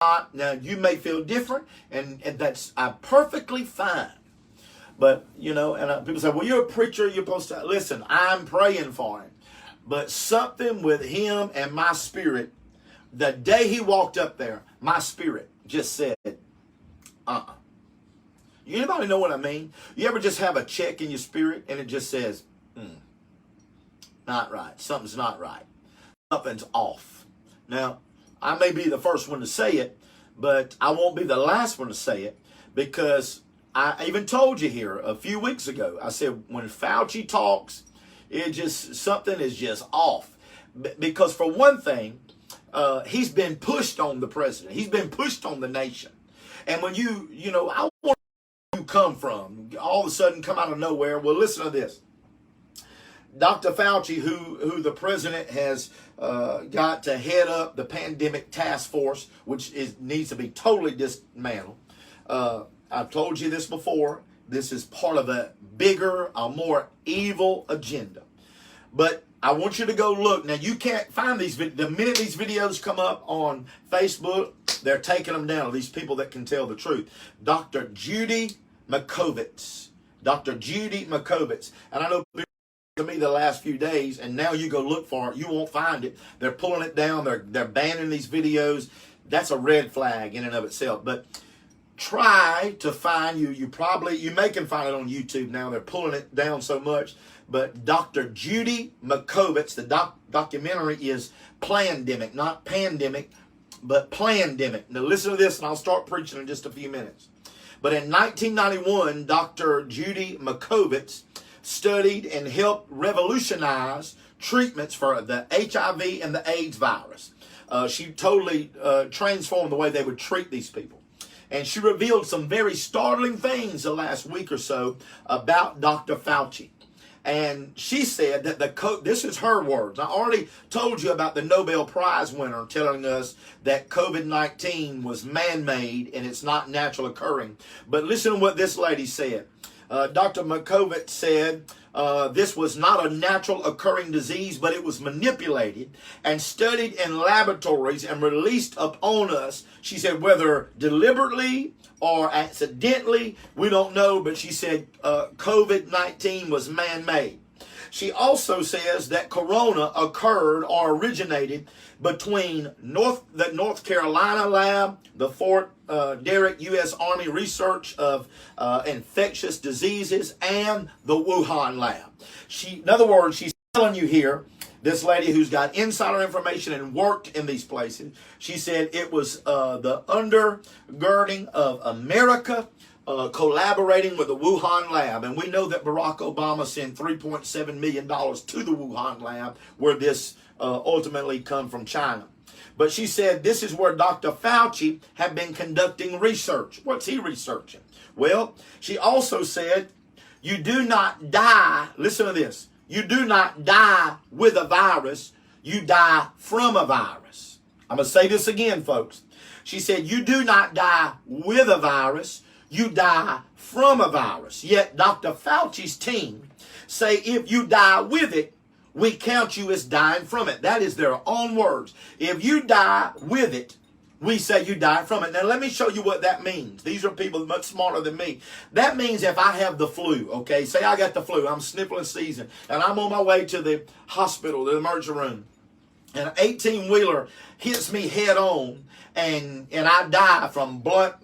not. Now, you may feel different, and that's perfectly fine. But, you know, and people say, well, you're a preacher, you're supposed to. Listen, I'm praying for him. But something with him and my spirit, the day he walked up there, my spirit just said, Anybody know what I mean? You ever just have a check in your spirit and it just says, not right. Something's not right. Something's off. Now, I may be the first one to say it, but I won't be the last one to say it, because I even told you here a few weeks ago, I said when Fauci talks, something is just off. Because for one thing, he's been pushed on the president. He's been pushed on the nation. And when I want you come from, all of a sudden come out of nowhere. Well, listen to this. Dr. Fauci, who the president has got to head up the pandemic task force, which needs to be totally dismantled. I've told you this before. This is part of a bigger, a more evil agenda. But I want you to go look. Now, you can't find these. The minute these videos come up on Facebook, they're taking them down. These people that can tell the truth. Dr. Judy Mikovits. Dr. Judy Mikovits. And I know to me the last few days, and now you go look for it, you won't find it. They're pulling it down. They're banning these videos. That's a red flag in and of itself. But try to find you may can find it on YouTube now. They're pulling it down so much. But Dr. Judy Mikovits, the documentary is Plandemic, not pandemic, but Plandemic. Now listen to this, and I'll start preaching in just a few minutes. But in 1991, Dr. Judy Mikovits studied and helped revolutionize treatments for the HIV and the AIDS virus. She totally transformed the way they would treat these people. And she revealed some very startling things the last week or so about Dr. Fauci. And she said that this is her words. I already told you about the Nobel Prize winner telling us that COVID-19 was man-made and it's not natural occurring. But listen to what this lady said. Dr. Mikovits said this was not a natural occurring disease, but it was manipulated and studied in laboratories and released upon us. She said whether deliberately or accidentally, we don't know, but she said COVID-19 was man-made. She also says that corona occurred or originated between the North Carolina lab, the Fort Derrick U.S. Army Research of Infectious Diseases, and the Wuhan lab. In other words, she's telling you here, this lady who's got insider information and worked in these places, she said it was the undergirding of America collaborating with the Wuhan lab. And we know that Barack Obama sent $3.7 million to the Wuhan lab, where this ultimately come from China. But she said this is where Dr. Fauci had been conducting research. What's he researching? Well, she also said you do not die, listen to this, you do not die with a virus, you die from a virus. I'm going to say this again, folks. She said you do not die with a virus, you die from a virus. Yet Dr. Fauci's team say if you die with it, we count you as dying from it. That is their own words. If you die with it, we say you died from it. Now, let me show you what that means. These are people much smarter than me. That means if I have the flu, okay, say I got the flu, I'm sniffling season, and I'm on my way to the hospital, the emergency room, and an 18-wheeler hits me head on, and I die from blunt